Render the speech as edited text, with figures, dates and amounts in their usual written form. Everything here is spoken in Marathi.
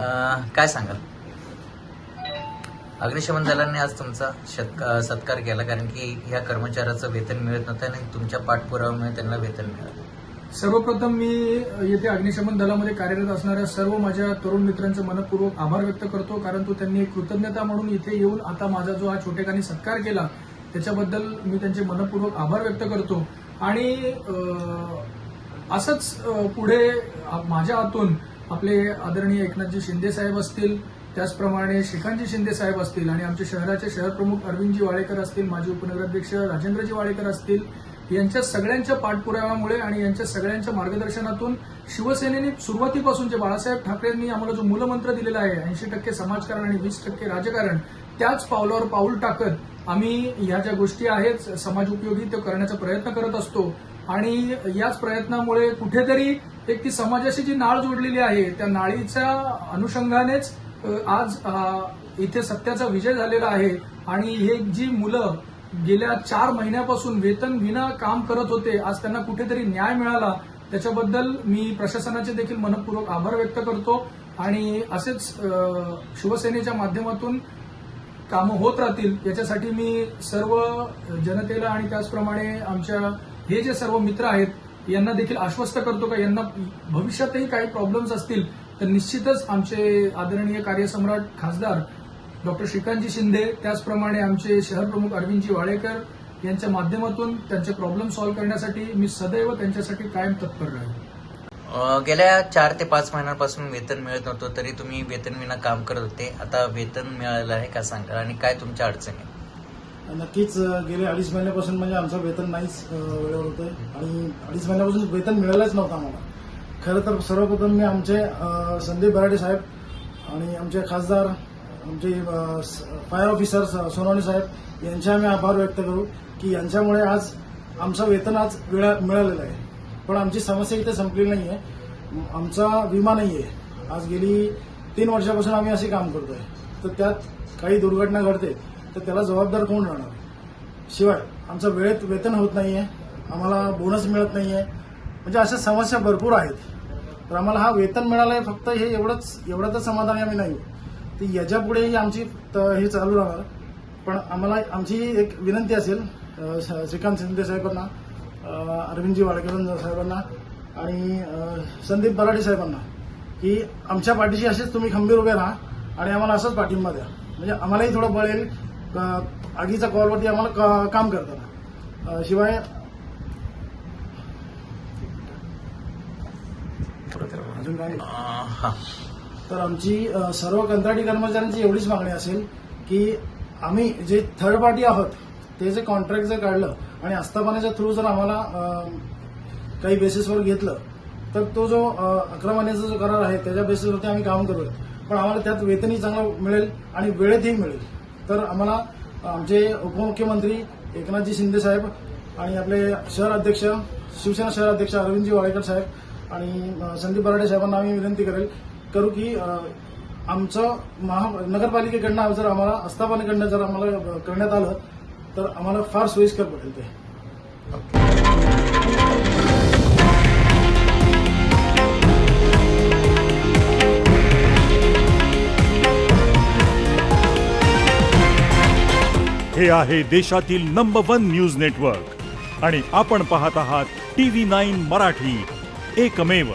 काय सांगाल? अग्निशमन दलाने आज तुमचा सत्कार केला, कारण की ह्या कर्मचाऱ्याचं वेतन मिळत नव्हतं आणि तुमच्या पाठपुराव्यामुळे त्यांना वेतन मिळालं. सर्वप्रथम मी येथे अग्निशमन दलामध्ये कार्यरत असणाऱ्या सर्व माझ्या तरुण मित्रांचे मनपूर्वक आभार व्यक्त करतो, कारण तो त्यांनी कृतज्ञता म्हणून इथे येऊन आता माझा जो हा छोटेखानी सत्कार केला त्याच्याबद्दल मी त्यांचे मनपूर्वक आभार व्यक्त करतो. आणि असंच पुढे माझ्या हातून आपले आदरणीय एकनाथजी शिंदे साहेब असतील, त्याचप्रमाणे श्रीकांतजी शिंदे साहेब असतील आणि आमचे शहराचे शहरप्रमुख अरविंदजी वाळेकर असतील, माजी उपनगराध्यक्ष राजेंद्रजी वाळेकर असतील, यांच्या सगळ्यांच्या पाठपुराव्यामुळे आणि यांच्या सगळ्यांच्या मार्गदर्शनातून शिवसेनेने सुरुवातीपासून जे बाळासाहेब ठाकरेंनी आम्हाला जो मूलमंत्र दिलेला आहे 80% समाजकारण आणि 20% राजकारण, त्याच पावलावर पाऊल टाकत आम्ही ह्या ज्या गोष्टी आहेत समाज उपयोगी ते करण्याचा प्रयत्न करत असतो. आणि याच प्रयत्नामुळे कुठेतरी एक ती समाजाशी जी नाळ जोडलेली आहे त्या नाळीच्या अनुषंगानेच आज इथे सत्याचा विजय झालेला आहे. आणि हे जी मुलं गेल्या 4 महिन्यापासून वेतन विना काम करत होते, आज त्यांना कुठेतरी न्याय मिळाला, त्याच्याबद्दल मी प्रशासनाचे देखील मनपूर्वक आभार व्यक्त करतो. आणि असेच शिवसेनेच्या माध्यमातून कामं होत राहतील याच्यासाठी मी सर्व जनतेला आणि त्याचप्रमाणे आमच्या हे जे सर्व मित्र आहेत यांना देखील आश्वस्त करतो का यांना भविष्यातही काही प्रॉब्लेम्स असतील तर निश्चितच आमचे आदरणीय कार्यसम्राट खासदार डॉक्टर श्रीकांतजी शिंदे, त्याचप्रमाणे आमचे शहरप्रमुख अरविंदजी वाळेकर यांच्या माध्यमातून त्यांचे प्रॉब्लेम सॉल्व्ह करण्यासाठी मी सदैव त्यांच्यासाठी कायम तत्पर राहील. गेल्या 4 ते 5 महिन्यांपासून वेतन मिळत नव्हतं, तरी तुम्ही वेतन विना काम करत होते. आता वेतन मिळालं आहे का सांगा, आणि काय तुमच्या अडचणी? नक्कीच गेले 2.5 महिन्यापासून म्हणजे आमचं वेतन नाहीच वेळेवर होतंय आणि 2.5 महिन्यापासून वेतन मिळालंच नव्हतं आम्हाला. खरं तर सर्वप्रथम मी आमचे संदीप बराडे साहेब आणि आमचे खासदार, आमचे फायर ऑफिसर सोनवणे साहेब यांचे आम्ही आभार व्यक्त करू की यांच्यामुळे आज आमचं वेतन आज मिळालेलं आहे. पण आमची समस्या इथे संपलेली नाही आहे. आमचा विमा नाही आहे. आज गेली 3 वर्षापासून आम्ही असे काम करतोय, तर त्यात काही दुर्घटना घडते तर त्याला जबाबदार कोण राहणार? शिवाय आमचं वेळेत वेतन होत नाहीये, आम्हाला बोनस मिळत नाहीये, म्हणजे अशा समस्या भरपूर आहेत. तर आम्हाला हा वेतन मिळालंय फक्त हे एवढंच समाधानी आम्ही नाही, तर याच्यापुढेही आमची हे चालू राहणार. पण आम्हाला आमची एक विनंती असेल श्रीकांत शिंदे साहेबांना, अरविंदजी वाळेकर साहेबांना आणि संदीप बराडे साहेबांना की आमच्या पाठीशी असेच तुम्ही खंबीर उभे राहा आणि आम्हाला असंच पाठिंबा द्या, म्हणजे आम्हालाही थोडं बळ येईल आगीच्या कॉलवरती आम्हाला काम करताना. शिवाय अजून काय तर आमची सर्व कंत्राटी कर्मचाऱ्यांची एवढीच मागणी असेल की आम्ही जे थर्ड पार्टी आहोत ते जे कॉन्ट्रॅक्ट जर काढलं आणि आस्थापनाच्या थ्रू जर आम्हाला काही बेसिसवर घेतलं तर तो जो 11 महिन्याचा जो करार आहे त्याच्या बेसिसवरती आम्ही काम करूया, पण आम्हाला त्यात वेतनही चांगलं मिळेल आणि वेळेतही मिळेल. तर आम्हाला आमचे उपमुख्यमंत्री एकनाथजी शिंदे साहेब आणि आपले शहर अध्यक्ष, शिवसेना शहर अध्यक्ष अरविंदजी वाळेकर साहेब आणि संदीप बराडे साहेबांना आम्ही विनंती करू की आमचं नगरपालिकेकडनं जर आम्हाला आस्थापनेकडनं जर आम्हाला करण्यात आलं तर आम्हाला फार सोयीस्कर पडेल ते. हे आहे देशातील नंबर 1 न्यूज नेटवर्क आणि आपण पाहत आहात TV9 मराठी, एकमेव.